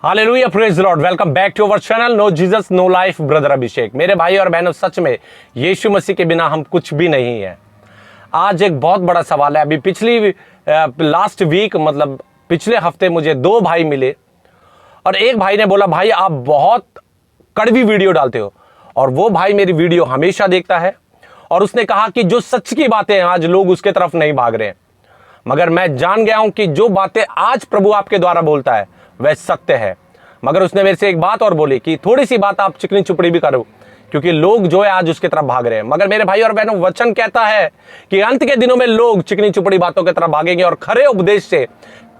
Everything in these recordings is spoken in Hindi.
Hallelujah, praise the Lord. Welcome back to our channel no Jesus no life, brother Abhishek. मेरे भाई और बहनों, सच में यीशु मसीह के बिना हम कुछ भी नहीं है। आज एक बहुत बड़ा सवाल है। अभी लास्ट वीक मतलब पिछले हफ्ते मुझे दो भाई मिले और एक भाई ने बोला, भाई आप बहुत कड़वी वीडियो डालते हो। और वो भाई मेरी वीडियो हमेशा देखता है और उसने कहा कि जो सच की बातें हैं आज लोग उसके तरफ नहीं भाग रहे हैं, मगर मैं जान गया हूं कि जो बातें आज प्रभु आपके द्वारा बोलता है वह सत्य है। मगर उसने मेरे से एक बात और बोली कि थोड़ी सी बात आप चिकनी चुपड़ी भी करो, क्योंकि लोग जो है आज उसके तरफ भाग रहे हैं। मगर मेरे भाई और बहनों, वचन कहता है कि अंत के दिनों में लोग चिकनी चुपड़ी बातों की तरफ भागेंगे और खरे उपदेश से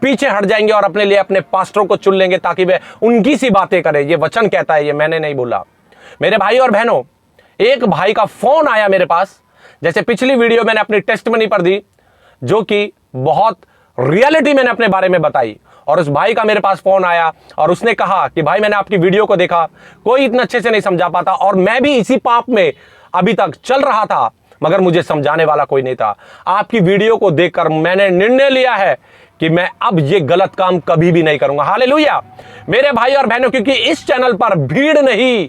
पीछे हट जाएंगे और अपने लिए अपने पास्टरों को चुन लेंगे ताकि वे उनकी सी बातें करें। ये वचन कहता है, ये मैंने नहीं बोला। मेरे भाई और बहनों, एक भाई का फोन आया मेरे पास, जैसे पिछली वीडियो मैंने अपनी टेस्टमनी पर दी, जो कि बहुत रियलिटी मैंने अपने बारे में बताई। और उस भाई का मेरे पास फोन आया और उसने कहा कि भाई मैंने आपकी वीडियो को देखा, कोई इतना अच्छे से नहीं समझा पाता और मैं भी इसी पाप में अभी तक चल रहा था, मगर मुझे समझाने वाला कोई नहीं था। आपकी वीडियो को देखकर मैंने निर्णय लिया है कि मैं अब ये गलत काम कभी भी नहीं करूंगा। हालेलुया मेरे भाई और बहनों, क्योंकि इस चैनल पर भीड़ नहीं,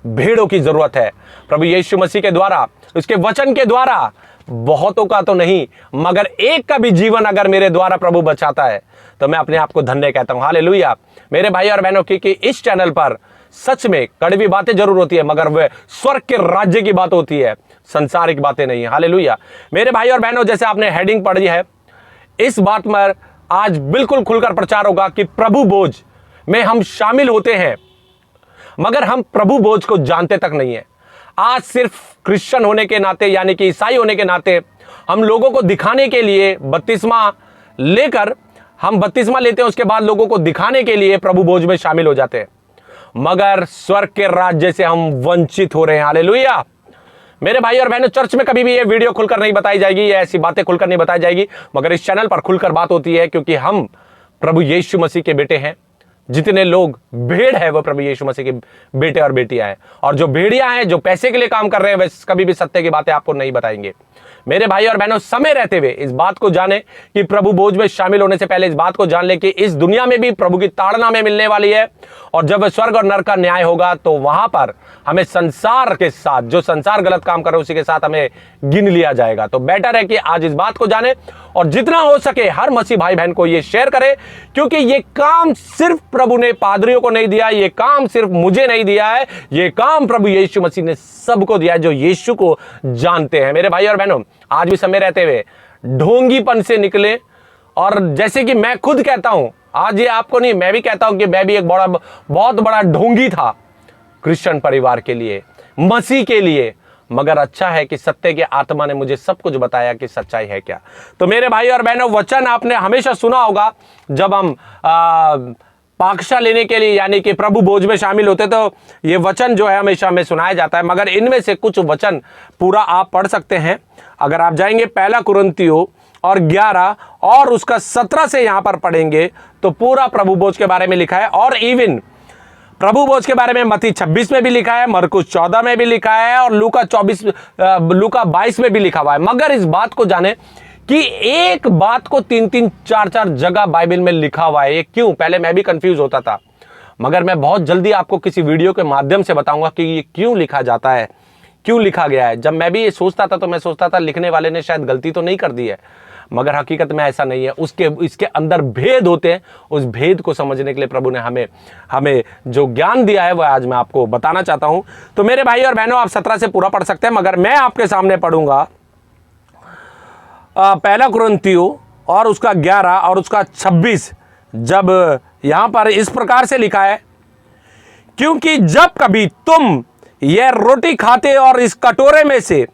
भेड़ों की जरूरत है। प्रभु यीशु मसीह के द्वारा, उसके वचन के द्वारा, बहुतों का तो नहीं मगर एक का भी जीवन अगर मेरे द्वारा प्रभु बचाता है तो मैं अपने आप को धन्य कहता हूं। हालेलुया मेरे भाई और बहनों, क्योंकि इस चैनल पर सच में कड़वी बातें जरूर होती है, मगर वह स्वर्ग के राज्य की बात होती है, संसारिक बातें नहीं। हालेलुया मेरे भाई और बहनों, जैसे आपने हेडिंग पढ़ी है, इस बात पर आज बिल्कुल खुलकर प्रचार होगा कि प्रभु भोज में हम शामिल होते हैं, मगर हम प्रभु भोज को जानते तक नहीं है। आज सिर्फ क्रिश्चियन होने के नाते, यानी कि ईसाई होने के नाते, हम लोगों को दिखाने के लिए बपतिस्मा लेकर हम बपतिस्मा लेते हैं, उसके बाद लोगों को दिखाने के लिए प्रभु भोज में शामिल हो जाते हैं, मगर स्वर्ग के राज्य से हम वंचित हो रहे हैं। हालेलुया मेरे भाई और बहनों, चर्च में कभी भी ये वीडियो खुलकर नहीं बताई जाएगी, ये ऐसी बातें खुलकर नहीं बताई जाएगी, मगर इस चैनल पर खुलकर बात होती है, क्योंकि हम प्रभु यीशु मसीह के बेटे हैं। जितने लोग भेड़ है वो प्रभु यीशु मसीह के बेटे और बेटियां हैं, और जो भेड़ियां हैं, जो पैसे के लिए काम कर रहे हैं, वे कभी भी सत्य की बातें आपको नहीं बताएंगे। मेरे भाई और बहनों, समय रहते हुए इस बात को जाने कि प्रभु भोज में शामिल होने से पहले इस बात को जान ले कि इस दुनिया में भी प्रभु की ताड़ना में मिलने वाली है, और जब स्वर्ग और नरक का न्याय होगा तो वहां पर हमें संसार के साथ, जो संसार गलत काम कर रहे उसी के साथ हमें गिन लिया जाएगा। तो बेटर है कि आज इस बात को जाने और जितना हो सके हर मसीह भाई बहन को ये शेयर करे, क्योंकि ये काम सिर्फ प्रभु ने पादरियों को नहीं दिया, ये काम सिर्फ मुझे नहीं दिया है, ये काम प्रभु यीशु मसीह ने सबको दिया है जो यीशु को जानते हैं। मेरे भाई और बहनों, आज भी समय रहते हुए ढोंगीपन से निकले, और जैसे कि मैं खुद कहता हूं, आज ये आपको नहीं, मैं भी कहता हूं कि मैं भी एक बहुत बड़ा ढोंगी था क्रिश्चियन परिवार के लिए, मसीह के लिए, मगर अच्छा है कि सत्य के आत्मा ने मुझे सब कुछ बताया कि सच्चाई है क्या। तो मेरे भाई और बहनों, वचन आपने हमेशा सुना होगा, जब हम पाकशा लेने के लिए यानी कि प्रभु भोज में शामिल होते तो ये वचन जो है हमेशा हमें सुनाया जाता है, मगर इनमें से कुछ वचन पूरा आप पढ़ सकते हैं। अगर आप जाएंगे 1 कुरिन्थियों और 11 और उसका 17 से यहां पर पढ़ेंगे तो पूरा प्रभु भोज के बारे में लिखा है, और इवन प्रभु भोज के बारे में मत्ती 26 में भी लिखा है, मरकुस 14 में भी लिखा है, और लूका 22 में भी लिखा हुआ है। मगर इस बात को जाने कि एक बात को 3-3, 4-4 जगह बाइबल में लिखा हुआ है। ये क्यों? पहले मैं भी कंफ्यूज होता था, मगर मैं बहुत जल्दी आपको किसी वीडियो के माध्यम से बताऊंगा कि ये क्यों लिखा जाता है, क्यों लिखा गया है। जब मैं भी ये सोचता था तो मैं सोचता था लिखने वाले ने शायद गलती तो नहीं कर दी है, मगर हकीकत में ऐसा नहीं है। इसके अंदर भेद होते हैं। उस भेद को समझने के लिए प्रभु ने हमें जो ज्ञान दिया है वह आज मैं आपको बताना चाहता हूं। तो मेरे भाई और बहनों, आप 17 से पूरा पढ़ सकते हैं, मगर मैं आपके सामने पढ़ूंगा 1 कुरिन्थियों और उसका 11 और उसका 26। जब यहां पर इस प्रकार से लिखा है, क्योंकि जब कभी तुम यह रोटी खाते और इस कटोरे में से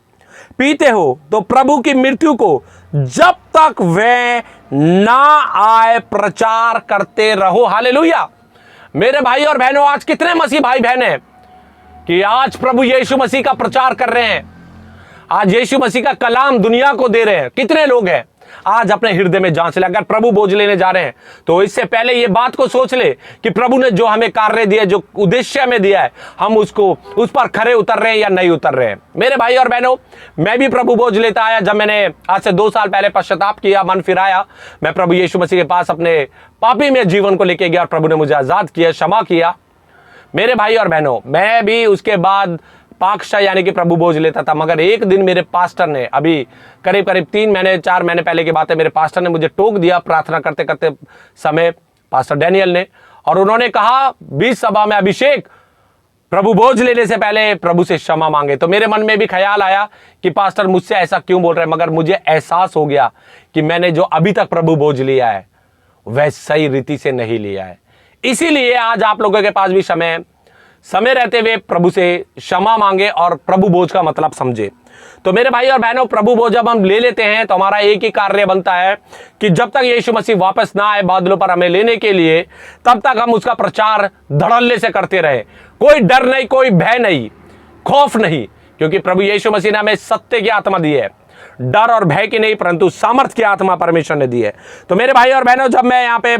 पीते हो तो प्रभु की मृत्यु को जब तक वह ना आए प्रचार करते रहो। हालेलुया मेरे भाई और बहनों, आज कितने मसीह भाई बहन हैं कि आज प्रभु यीशु मसीह का प्रचार कर रहे हैं, आज यीशु मसीह का कलाम दुनिया को दे रहे हैं। कितने लोग हैं, आज अपने हृदय में जांच ले। अगर प्रभु बोझ लेने जा रहे हैं तो इससे पहले ये बात को सोच ले कि प्रभु ने जो हमें कार्य दिया, जो उद्देश्य में दिया है, हम उसको उस पर खरे उतर रहे हैं या नहीं उतर रहे हैं। मेरे भाई और बहनों, मैं भी प्रभु बोझ लेता आया। जब मैंने आज से 2 साल पहले पश्चाताप किया, मन फिराया, मैं प्रभु यीशु मसीह के पास अपने पापी में जीवन को लेके गया और प्रभु ने मुझे आजाद किया, क्षमा किया। मेरे भाई और बहनों, मैं भी उसके बाद पाकशाह यानी कि प्रभु बोझ लेता था। मगर एक दिन मेरे पास्टर ने, अभी करीब 3 महीने 4 महीने पहले की बात है, मेरे पास्टर ने मुझे टोक दिया प्रार्थना करते करते समय, पास्टर डैनियल ने, और उन्होंने कहा 20 सभा में, अभिषेक, प्रभु बोझ लेने से पहले प्रभु से क्षमा मांगे। तो मेरे मन में भी ख्याल आया कि पास्टर मुझसे ऐसा क्यों बोल रहे हैं, मगर मुझे एहसास हो गया कि मैंने जो अभी तक प्रभु बोझ लिया है वह सही रीति से नहीं लिया है। इसीलिए आज आप लोगों के पास भी समय रहते हुए प्रभु से क्षमा मांगे और प्रभु बोझ का मतलब समझे। तो मेरे भाई और बहनों, प्रभु बोझ जब हम ले लेते हैं तो हमारा एक ही कार्य बनता है कि जब तक यीशु मसीह वापस ना आए बादलों पर हमें लेने के लिए, तब तक हम उसका प्रचार धड़ल्ले से करते रहे। कोई डर नहीं, कोई भय नहीं, खौफ नहीं, क्योंकि प्रभु यीशु मसीह ने हमें सत्य की आत्मा दी है। डर और भय की नहीं, परंतु सामर्थ की आत्मा परमेश्वर ने दी है। तो मेरे भाई और बहनों, जब मैं यहाँ पे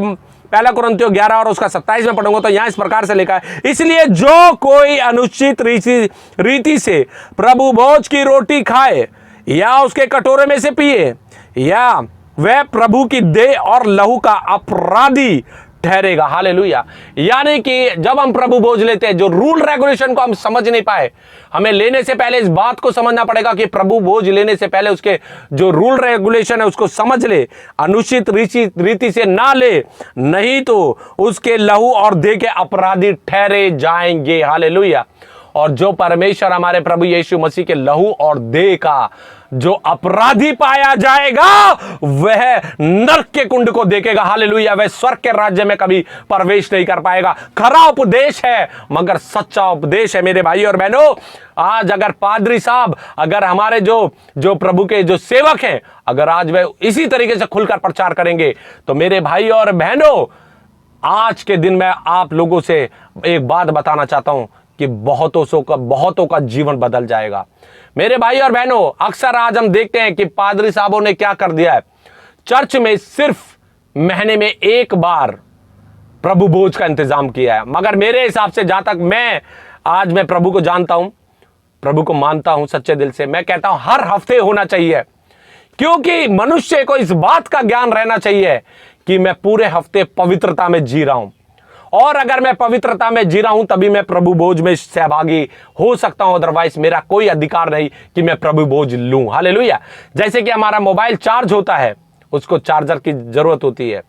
1 कुरिन्थियों 11 और उसका 27 में पढ़ूंगा तो यहां इस प्रकार से लिखा है, इसलिए जो कोई अनुचित रीति से प्रभु भोज की रोटी खाए या उसके कटोरे में से पिए, या वह प्रभु की देह और लहू का अपराधी ठहरेगा। हालेलुया। यानी कि जब हम प्रभु बोझ लेते हैं, जो रूल रेगुलेशन को हम समझ नहीं पाए, हमें लेने से पहले इस बात को समझना पड़ेगा कि प्रभु बोझ लेने से पहले उसके जो रूल रेगुलेशन है उसको समझ ले, अनुचित रीति से ना ले, नहीं तो उसके लहू और देह के अपराधी ठहरे जाएंगे। हालेलुया। और जो परमेश्वर हमारे प्रभु यीशु मसीह के लहू और देह का जो अपराधी पाया जाएगा, वह नरक के कुंड को देखेगा। हालेलुया। वह स्वर्ग के राज्य में कभी प्रवेश नहीं कर पाएगा। खरा उपदेश है मगर सच्चा उपदेश है। मेरे भाई और बहनों, आज अगर पादरी साहब, अगर हमारे जो प्रभु के जो सेवक हैं, अगर आज वह इसी तरीके से खुलकर प्रचार करेंगे, तो मेरे भाई और बहनों, आज के दिन मैं आप लोगों से एक बात बताना चाहता हूं कि बहुतों का जीवन बदल जाएगा। मेरे भाई और बहनों, अक्सर आज हम देखते हैं कि पादरी साहबों ने क्या कर दिया है, चर्च में सिर्फ महीने में 1 बार प्रभु भोज का इंतजाम किया है। मगर मेरे हिसाब से, जहां तक मैं प्रभु को जानता हूं, प्रभु को मानता हूं सच्चे दिल से, मैं कहता हूं हर हफ्ते होना चाहिए। क्योंकि मनुष्य को इस बात का ज्ञान रहना चाहिए कि मैं पूरे हफ्ते पवित्रता में जी रहा हूं, और अगर मैं पवित्रता में जी रहा हूं तभी मैं प्रभु भोज में सहभागी हो सकता हूं, अदरवाइज मेरा कोई अधिकार नहीं कि मैं प्रभु भोज लूं। हालेलुया। जैसे कि हमारा मोबाइल चार्ज होता है, उसको चार्जर की जरूरत होती है,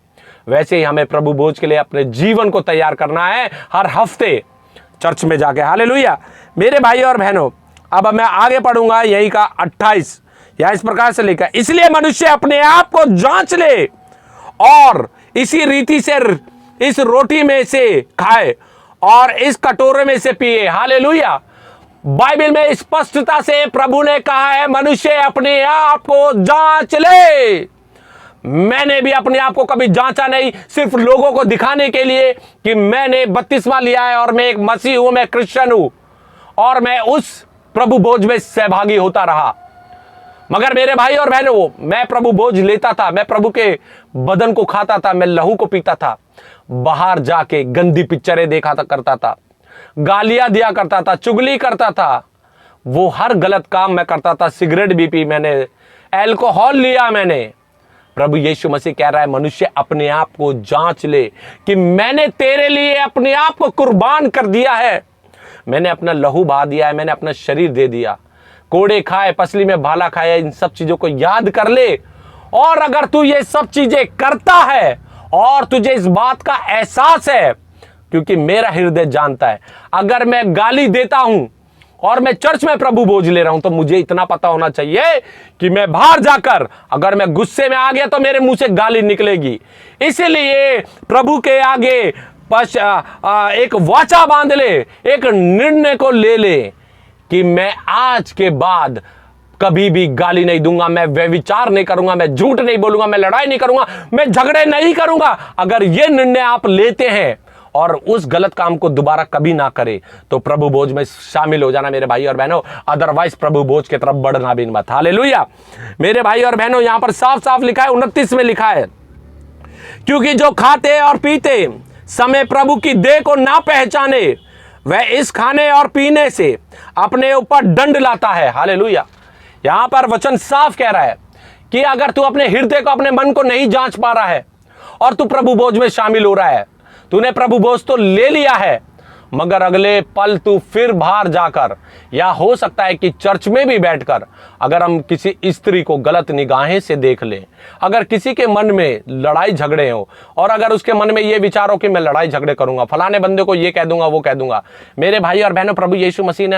वैसे ही हमें प्रभु भोज के लिए अपने जीवन को तैयार करना है हर हफ्ते चर्च में जाके। हालेलुया। मेरे भाई और बहनों, अब मैं आगे पढ़ूंगा यही का 28, या इस प्रकार से लिखा, इसलिए मनुष्य अपने आप को जांच ले और इसी रीति से इस रोटी में से खाए और इस कटोरे में से पिए। हालेलुया। बाइबल में स्पष्टता से प्रभु ने कहा है, मनुष्य अपने आप को जांच ले। मैंने भी अपने आप को कभी जांचा नहीं, सिर्फ लोगों को दिखाने के लिए कि मैंने बपतिस्मा लिया है और मैं एक मसीह हूं, मैं क्रिश्चियन हूं, और मैं उस प्रभु भोज में सहभागी होता रहा। मगर मेरे भाई और बहनों, मैं प्रभु भोज लेता था, मैं प्रभु के बदन को खाता था, मैं लहू को पीता था, बाहर जाके गंदी पिक्चरें देखा करता था, गालियां दिया करता था, चुगली करता था, वो हर गलत काम मैं करता था। सिगरेट भी पी मैंने, अल्कोहल लिया मैंने। प्रभु यीशु मसीह कह रहा है, मनुष्य अपने आप को जांच ले कि मैंने तेरे लिए अपने आप को कुर्बान कर दिया है, मैंने अपना लहू बहा दिया है, मैंने अपना शरीर दे दिया। कोड़े खाए, पसली में भाला खाया, इन सब चीजों को याद कर ले। और अगर तू ये सब चीजें करता है और तुझे इस बात का एहसास है, क्योंकि मेरा हृदय जानता है, अगर मैं गाली देता हूं और मैं चर्च में प्रभु भोज ले रहा हूं, तो मुझे इतना पता होना चाहिए कि मैं बाहर जाकर अगर मैं गुस्से में आ गया तो मेरे मुंह से गाली निकलेगी। इसीलिए प्रभु के आगे एक वाचा बांध ले, एक निर्णय को ले ले कि मैं आज के बाद कभी भी गाली नहीं दूंगा, मैं व्यभिचार नहीं करूंगा, मैं झूठ नहीं बोलूंगा, मैं लड़ाई नहीं करूंगा, मैं झगड़े नहीं करूंगा। अगर ये निर्णय आप लेते हैं और उस गलत काम को दोबारा कभी ना करे, तो प्रभु भोज में शामिल हो जाना मेरे भाई और बहनों। अदरवाइज प्रभु भोज की तरफ बढ़ना भी मत। हालेलुया। मेरे भाई और बहनों, यहां पर साफ साफ लिखा है, 29 में लिखा है, क्योंकि जो खाते और पीते समय प्रभु की देह को ना पहचाने वह इस खाने और पीने से अपने ऊपर दंड लाता है। हालेलुया। यहां पर वचन साफ कह रहा है कि अगर तू अपने हृदय को, अपने मन को नहीं जांच पा रहा है और तू प्रभु भोज में शामिल हो रहा है, तूने प्रभु भोज तो ले लिया है, मगर अगले पल तू फिर बाहर जाकर, या हो सकता है कि चर्च में भी बैठकर, अगर हम किसी स्त्री को गलत निगाहें से देख लें, अगर किसी के मन में लड़ाई झगड़े हो और अगर उसके मन में ये विचार हो कि मैं लड़ाई झगड़े करूंगा, फलाने बंदे को ये कह दूंगा, वो कह दूंगा, मेरे भाई और बहनों, प्रभु यीशु मसीह ने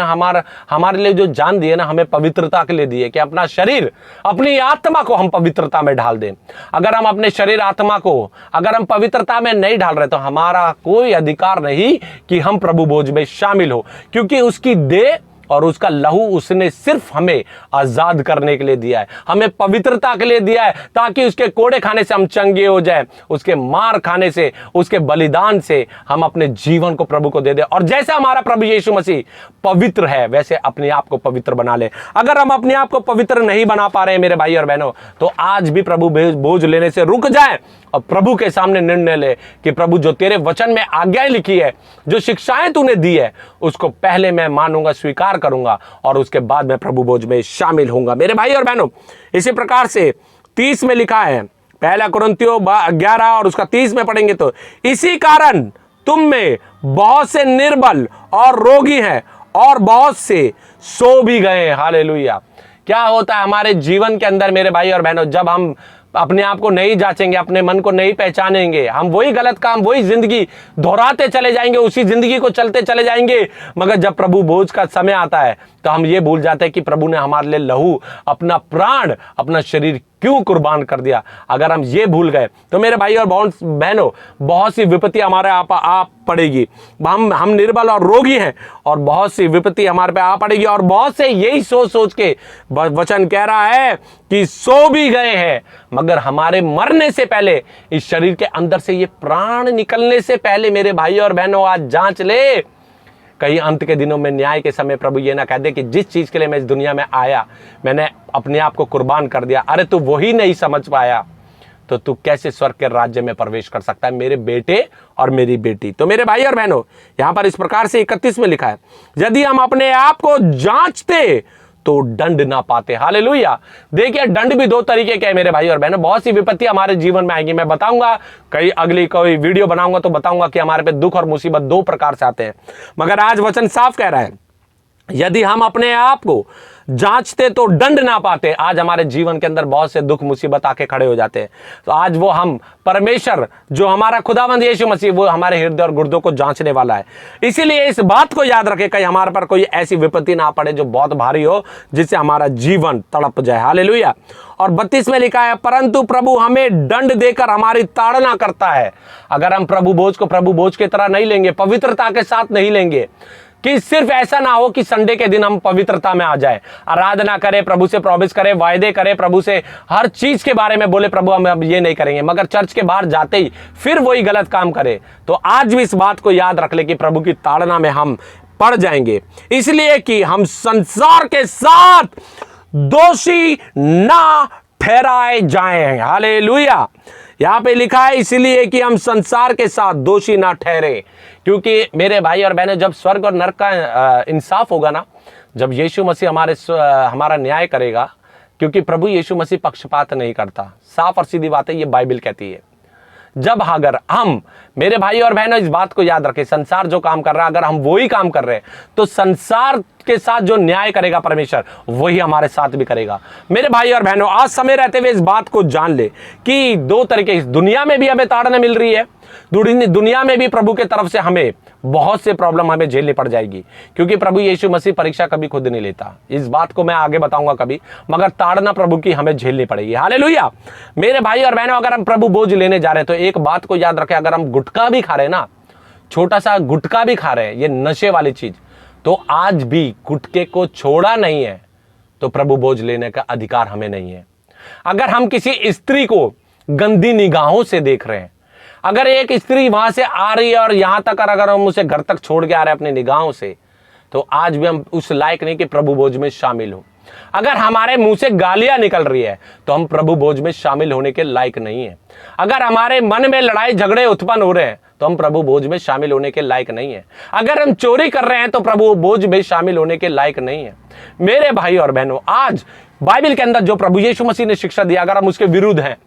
हमारे लिए जो जान दी है ना, हमें पवित्रता के लिए दी है कि अपना शरीर, अपनी आत्मा को हम पवित्रता में ढाल दें। अगर हम अपने शरीर आत्मा को अगर हम पवित्रता में नहीं ढाल रहे, तो हमारा कोई अधिकार नहीं कि हम प्रभु भोज में शामिल हो, क्योंकि उसकी देह और उसका लहू उसने सिर्फ हमें आजाद करने के लिए दिया है, हमें पवित्रता के लिए दिया है, ताकि उसके कोड़े खाने से हम चंगे हो जाए, उसके मार खाने से, उसके बलिदान से हम अपने जीवन को प्रभु को दे दे। और जैसा हमारा प्रभु यीशु मसीह पवित्र है, वैसे अपने आप को पवित्र बना ले। अगर हम अपने आप को पवित्र नहीं बना पा रहे हैं मेरे भाई और बहनों, तो आज भी प्रभु भोज लेने से रुक जाए और प्रभु के सामने निर्णय ले कि प्रभु, जो तेरे वचन में आज्ञाएं लिखी है, जो शिक्षाएं तूने दी है, उसको पहले मैं मानूंगा, स्वीकार करूंगा, और उसके बाद मैं प्रभु भोज में शामिल होऊंगा। मेरे भाई और बहनों, इसी प्रकार से 30 में लिखा है, पहला कुरिन्थियों 11 और उसका 30 में पढ़ेंगे तो, इसी कारण तुम में बहुत से निर्बल और रोगी हैं और बहुत से सो भी गए। हालेलुया। क्या होता है हमारे जीवन के अंदर मेरे भाई और बहनों, जब हम अपने आप को नहीं जांचेंगे, अपने मन को नहीं पहचानेंगे, हम वही गलत काम, वही जिंदगी दोहराते चले जाएंगे, उसी जिंदगी को चलते चले जाएंगे। मगर जब प्रभु भोज का समय आता है, तो हम ये भूल जाते हैं कि प्रभु ने हमारे लिए लहू, अपना प्राण, अपना शरीर क्यों कुर्बान कर दिया। अगर हम ये भूल गए, तो मेरे भाई और बहनों, बहुत सी विपत्ति हमारे आप पड़ेगी। हम निर्बल और रोगी हैं और बहुत सी विपत्ति हमारे पे आ पड़ेगी। और बहुत से यही सोच के वचन कह रहा है कि सो भी गए हैं, मगर हमारे मरने से पहले, इस शरीर के अंदर से ये प्राण निकलने से पहले मेरे भाई और बहनों, आज जांच ले। कहीं अंत के दिनों में, न्याय के समय प्रभु ये ना कह दे कि जिस चीज के लिए मैं इस दुनिया में आया, मैंने अपने आप को कुर्बान कर दिया। अरे तू वही नहीं समझ पाया, तो तू कैसे स्वर्ग के राज्य में प्रवेश कर सकता है, मेरे बेटे और मेरी बेटी। तो मेरे भाई और बहनों, यहां पर इस प्रकार से 31 में लिखा है, यदि हम अपने आप को जांचते तो दंड ना पाते। हालेलुया। देखिए, दंड भी दो तरीके के हैं मेरे भाई और बहनों। बहुत सी विपत्ति हमारे जीवन में आएगी, मैं बताऊंगा, अगली कोई वीडियो बनाऊंगा तो बताऊंगा कि हमारे पे दुख और मुसीबत दो प्रकार से आते हैं। मगर आज वचन साफ कह रहा है, यदि हम अपने आप को जांचते तो दंड ना पाते। आज हमारे जीवन के अंदर बहुत से दुख मुसीबत आके खड़े हो जाते हैं, तो आज वो हम परमेश्वर, जो हमारा खुदावंद यीशु मसीह, वो हमारे हृदय और गुर्दों को जांचने वाला है। इसीलिए इस बात को याद रखें, कहीं हमारे पर कोई ऐसी विपत्ति ना पड़े जो बहुत भारी हो, जिससे हमारा जीवन तड़प जाए। हालेलुया। और 32 में लिखा है, परंतु प्रभु हमें दंड देकर हमारी ताड़ना करता है। अगर हम प्रभु भोज को प्रभु भोज की तरह नहीं लेंगे, पवित्रता के साथ नहीं लेंगे, कि सिर्फ ऐसा ना हो कि संडे के दिन हम पवित्रता में आ जाए, आराधना करें, प्रभु से प्रॉमिस करें, वायदे करें, प्रभु से हर चीज के बारे में बोले, प्रभु हम अब ये नहीं करेंगे, मगर चर्च के बाहर जाते ही फिर वही गलत काम करें, तो आज भी इस बात को याद रख ले कि प्रभु की ताड़ना में हम पड़ जाएंगे। इसलिए कि हम संसार के साथ दोषी ना ठहराए जाएं। हालेलुया। यहां पे लिखा है, इसलिए कि हम संसार के साथ दोषी ना ठहरे। क्योंकि मेरे भाई और बहनें, जब स्वर्ग और नरक का इंसाफ होगा ना, जब यीशु मसीह हमारा न्याय करेगा, क्योंकि प्रभु यीशु मसीह पक्षपात नहीं करता, साफ और सीधी बात है, ये बाइबल कहती है। जब अगर हम, मेरे भाई और बहनों, इस बात को याद रखें, संसार जो काम कर रहा है, अगर हम वही काम कर रहे हैं, तो संसार के साथ जो न्याय करेगा परमेश्वर, वही हमारे साथ भी करेगा। मेरे भाई और बहनों, आज समय रहते हुए इस बात को जान ले कि दो तरीके, इस दुनिया में भी हमें ताड़ना मिल रही है, दुनिया में भी प्रभु के तरफ से हमें बहुत से प्रॉब्लम हमें झेलनी पड़ जाएगी, क्योंकि प्रभु यीशु मसीह परीक्षा कभी खुद नहीं लेता। इस बात को मैं आगे बताऊंगा कभी, मगर ताड़ना प्रभु की हमें झेलनी पड़ेगी। हालेलुया। मेरे भाई और बहनों, अगर हम प्रभु भोज लेने जा रहे हैं, तो एक बात को याद रखें, अगर हम गुटखा भी खा रहे हैं ना, छोटा सा गुटखा भी खा रहे हैं, ये नशे वाली चीज, तो आज भी गुटखे को छोड़ा नहीं है, तो प्रभु भोज लेने का अधिकार हमें नहीं है। अगर हम किसी स्त्री को गंदी निगाहों से देख रहे हैं, अगर एक स्त्री वहां से आ रही है और यहां तक अगर हम उसे घर तक छोड़ के आ रहे हैं अपनी निगाहों से, तो आज भी हम उस लायक नहीं कि प्रभु भोज में शामिल हो। अगर हमारे मुंह से गालियां निकल रही है तो हम प्रभु भोज में शामिल होने के लायक नहीं है। अगर हमारे मन में लड़ाई झगड़े उत्पन्न हो रहे हैं तो हम प्रभु भोज में शामिल होने के लायक नहीं है। अगर हम चोरी कर रहे हैं तो प्रभु भोज में शामिल होने के लायक नहीं है। मेरे भाई और बहनों, आज बाइबल के अंदर जो प्रभु यीशु मसीह ने शिक्षा दिया, अगर हम उसके विरुद्ध हैं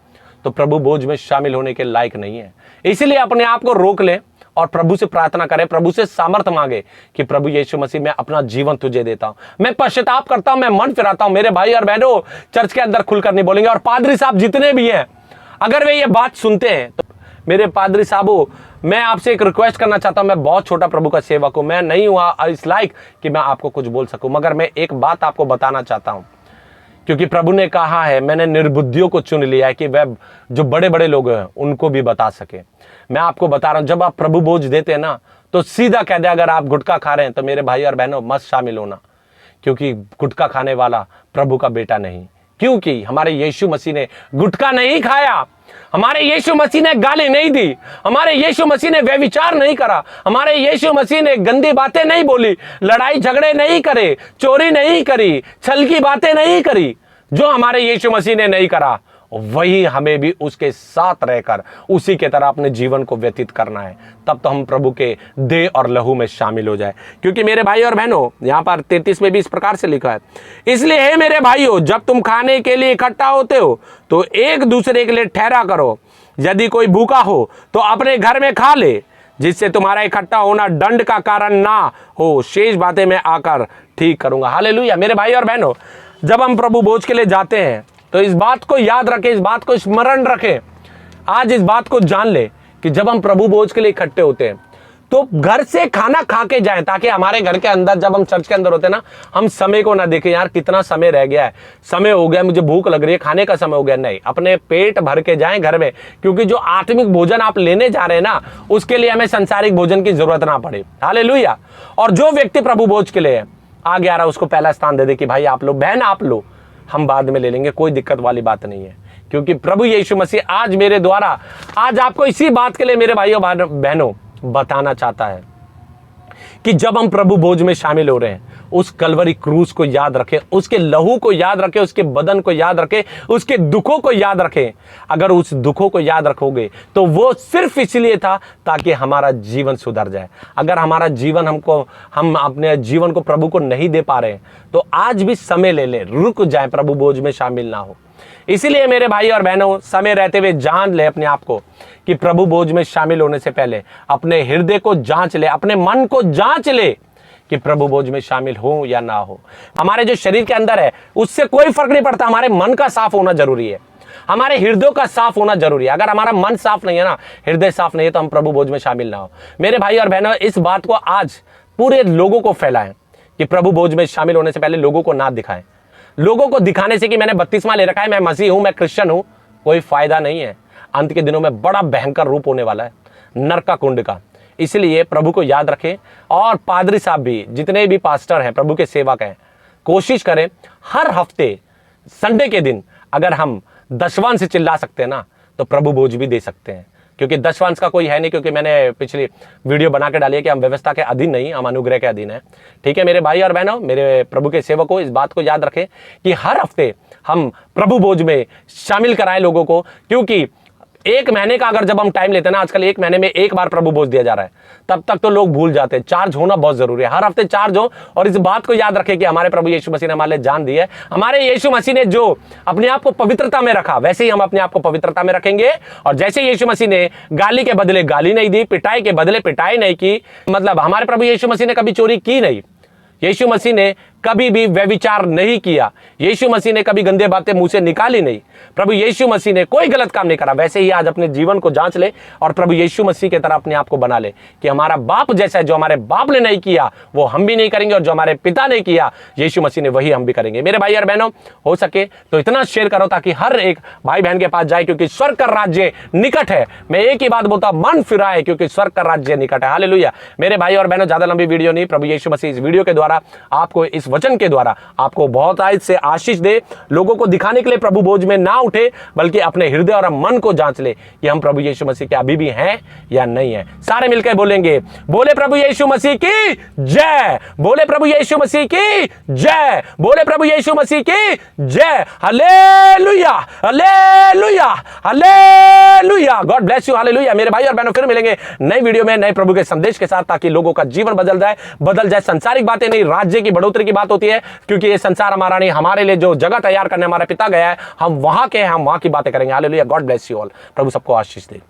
तो प्रभु भोज में शामिल होने के लायक नहीं है। इसलिए अपने आप को रोक लें और प्रभु से प्रार्थना करें, प्रभु से सामर्थ मांगे कि प्रभु यीशु मसीह मैं अपना जीवन तुझे देता हूं, मैं पश्चाताप करता हूं, मैं मन फिराता हूं। मेरे भाई और बहनों, चर्च के अंदर खुलकर नहीं बोलेंगे। और पादरी साहब जितने भी हैं, अगर वे ये बात सुनते हैं तो मेरे पादरी साहबों, मैं आपसे एक रिक्वेस्ट करना चाहता हूं। मैं बहुत छोटा प्रभु का सेवक हूं, मैं नहीं हुआ इस लायक कि मैं आपको कुछ बोल सकूं, मगर मैं एक बात आपको बताना चाहता हूं, क्योंकि प्रभु ने कहा है, मैंने निर्बुद्धियों को चुन लिया है कि वह जो बड़े बड़े लोग हैं उनको भी बता सके। मैं आपको बता रहा हूं, जब आप प्रभु भोज देते हैं ना, तो सीधा कह दे, अगर आप गुटखा खा रहे हैं तो मेरे भाई और बहनों मत शामिल होना, क्योंकि गुटखा खाने वाला प्रभु का बेटा नहीं। क्योंकि हमारे यीशु मसीह ने गुटखा नहीं खाया, हमारे यीशु मसीह ने गाली नहीं दी, हमारे यीशु मसीह ने व्यभिचार नहीं करा, हमारे यीशु मसीह ने गंदी बातें नहीं बोली, लड़ाई झगड़े नहीं करे, चोरी नहीं करी, छल की बातें नहीं करी। जो हमारे यीशु मसीह ने नहीं करा, वही हमें भी उसके साथ रहकर उसी के तरह अपने जीवन को व्यतीत करना है। तब तो हम प्रभु के देह और लहू में शामिल हो जाए। क्योंकि मेरे भाई और बहनों, यहां पर 33 में भी इस प्रकार से लिखा है, इसलिए हे मेरे भाइयों, जब तुम खाने के लिए इकट्ठा होते हो तो एक दूसरे के लिए ठहरा करो। यदि कोई भूखा हो तो अपने घर में खा ले, जिससे तुम्हारा इकट्ठा होना दंड का कारण ना हो। शेष बातें मैं आकर ठीक करूंगा। हालेलुया। मेरे भाई और बहनों, जब हम प्रभु भोज के लिए जाते हैं तो इस बात को याद रखें, इस बात को स्मरण रखें, आज इस बात को जान ले कि जब हम प्रभु भोज के लिए इकट्ठे होते हैं तो घर से खाना खा के जाएं, ताकि हमारे घर के अंदर, जब हम चर्च के अंदर होते हैं ना, हम समय को ना देखें, यार कितना समय रह गया है, समय हो गया, मुझे भूख लग रही है, खाने का समय हो गया। नहीं, अपने पेट भर के जाएं घर में, क्योंकि जो आत्मिक भोजन आप लेने जा रहे हैं ना, उसके लिए हमें सांसारिक भोजन की जरूरत ना पड़े। हालेलुया। और जो व्यक्ति प्रभु भोज के लिए आगे आ रहा है उसको पहला स्थान दे दे कि भाई आप लो, बहन आप लो, हम बाद में ले लेंगे, कोई दिक्कत वाली बात नहीं है। क्योंकि प्रभु यीशु मसीह आज मेरे द्वारा आज आपको इसी बात के लिए मेरे भाइयों बहनों बताना चाहता है कि जब हम प्रभु भोज में शामिल हो रहे हैं, उस कलवरी क्रूस को याद रखें, उसके लहू को याद रखें, उसके बदन को याद रखें, उसके दुखों को याद रखें। अगर उस दुखों को याद रखोगे तो वो सिर्फ इसलिए था ताकि हमारा जीवन सुधर जाए। अगर हमारा जीवन हम अपने जीवन को प्रभु को नहीं दे पा रहे हैं तो आज भी समय ले ले, रुक जाए, प्रभु भोज में शामिल ना हो। इसीलिए मेरे भाई और बहनों, समय रहते हुए जान ले अपने आप को कि प्रभु भोज में शामिल होने से पहले अपने हृदय को जांच ले, अपने मन को जांच ले कि प्रभु भोज में शामिल हो या ना हो। हमारे जो शरीर के अंदर है उससे कोई फर्क नहीं पड़ता, हमारे मन का साफ होना जरूरी है, हमारे हृदय का साफ होना जरूरी है। अगर हमारा मन साफ नहीं है ना, हृदय साफ नहीं है, तो हम प्रभु भोज में शामिल ना हो। मेरे भाई और बहनों, इस बात को आज पूरे लोगों को फैलाएं कि प्रभु भोज में शामिल होने से पहले लोगों को ना दिखाएं। लोगों को दिखाने से कि मैंने बपतिस्मा ले रखा है, मैं मसीह हूं, मैं क्रिश्चियन हूं, कोई फायदा नहीं है। अंत के दिनों में बड़ा भयंकर रूप होने वाला है, नरक का कुंड का। इसलिए प्रभु को याद रखें। और पादरी साहब भी, जितने भी पास्टर हैं, प्रभु के सेवक हैं, कोशिश करें हर हफ्ते संडे के दिन अगर हम दशवां से चिल्ला सकते हैं ना, तो प्रभु भोज भी दे सकते हैं। क्योंकि दशवांश का कोई है नहीं, क्योंकि मैंने पिछली वीडियो बना के डाली है कि हम व्यवस्था के अधीन नहीं, हम अनुग्रह के अधीन है। ठीक है मेरे भाई और बहनों, मेरे प्रभु के सेवकों, इस बात को याद रखें कि हर हफ्ते हम प्रभु भोज में शामिल कराएं लोगों को। क्योंकि एक महीने का अगर जब हम टाइम लेते हैं ना, आजकल एक महीने में एक बार प्रभु भोज दिया जा रहा है, तब तक तो लोग भूल जाते हैं। चार्ज होना बहुत जरूरी है, हर हफ्ते चार्ज हो। और इस बात को याद रखें कि हमारे प्रभु यीशु मसीह ने हमारे लिए जान दी है। हमारे यीशु मसीह ने जो अपने आप को पवित्रता में रखा, वैसे ही हम अपने आप को पवित्रता में रखेंगे। और जैसे यीशु मसीह ने गाली के बदले गाली नहीं दी, पिटाई के बदले पिटाई नहीं की, मतलब हमारे प्रभु यीशु मसीह ने कभी चोरी की नहीं, यीशु मसीह ने कभी भी व्यभिचार नहीं किया, यीशु मसीह ने कभी गंदे बातें मुंह से निकाली नहीं, प्रभु यीशु मसीह ने कोई गलत काम नहीं करा। वैसे ही आज अपने जीवन को जांच ले और प्रभु यीशु मसीह की तरह अपने आप को बना ले कि हमारा बाप जैसा है, जो हमारे बाप ने नहीं किया वो हम भी नहीं करेंगे, और जो हमारे पिता ने किया यीशु मसीह ने वही हम भी करेंगे। मेरे भाई और बहनों, हो सके तो इतना शेयर करो ताकि हर एक भाई बहन के पास जाए, क्योंकि स्वर्ग का राज्य निकट है। मैं एक ही बात बोलता हूं, मन फिराए, क्योंकि स्वर्ग का राज्य निकट है। हालेलुया। मेरे भाई और बहनों, ज्यादा लंबी वीडियो नहीं, प्रभु यीशु मसीह इस वीडियो के द्वारा आपको इस वचन के द्वारा आपको बहुत आज से आशीष दे। लोगों को दिखाने के लिए प्रभु भोज में ना उठे, बल्कि अपने हृदय और मन को जांच ले कि हम प्रभु यीशु मसीह के अभी भी हैं या नहीं है। सारे मिलकर बोलेंगे, बोले प्रभु यीशु मसीह की जय, बोले प्रभु यीशु मसीह की जय, बोले प्रभु यीशु मसीह की जय। Hallelujah, hallelujah, hallelujah. God bless you. Hallelujah. मेरे भाई और बहनों, फिर मिलेंगे नई वीडियो में नए प्रभु के संदेश के साथ, ताकि लोगों का जीवन बदल जाए। संसारिक बातें नहीं, राज्य की बढ़ोतरी की बात होती है, क्योंकि ये संसार हमारा नहीं, हमारे लिए जो जगह तैयार करने हमारे पिता गया है, हम वहां के हैं, हम वहां की बातें करेंगे। Hallelujah. God bless you all. प्रभु सबको आशीष दे।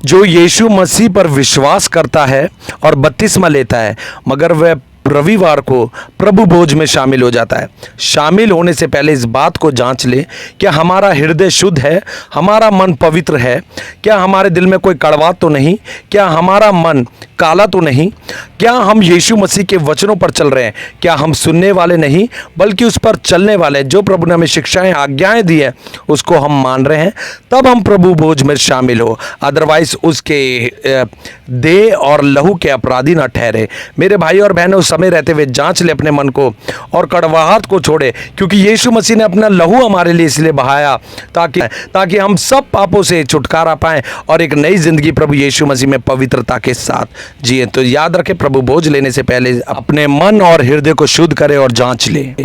जो यीशु मसीह पर विश्वास करता है और बपतिस्मा लेता है, मगर वह रविवार को प्रभु भोज में शामिल हो जाता है। शामिल होने से पहले इस बात को जांच ले, क्या हमारा हृदय शुद्ध है, हमारा मन पवित्र है, क्या हमारे दिल में कोई कड़वाहट तो नहीं, क्या हमारा मन काला तो नहीं, क्या हम यीशु मसीह के वचनों पर चल रहे हैं, क्या हम सुनने वाले नहीं बल्कि उस पर चलने वाले, जो प्रभु ने हमें शिक्षाएं आज्ञाएं दी है उसको हम मान रहे हैं, तब हम प्रभु भोज में शामिल हो। अदरवाइज उसके देह और लहू के अपराधी ना ठहरे। मेरे भाई और बहनों, समय रहते हुए जांच ले अपने मन को और कड़वाहट को छोड़े, क्योंकि यीशु मसीह ने अपना लहू हमारे लिए इसलिए बहाया ताकि हम सब पापों से छुटकारा पाएं और एक नई जिंदगी प्रभु यीशु मसीह में पवित्रता के साथ जिए। तो याद रखें, प्रभु भोज लेने से पहले अपने मन और हृदय को शुद्ध करें और जांच लें।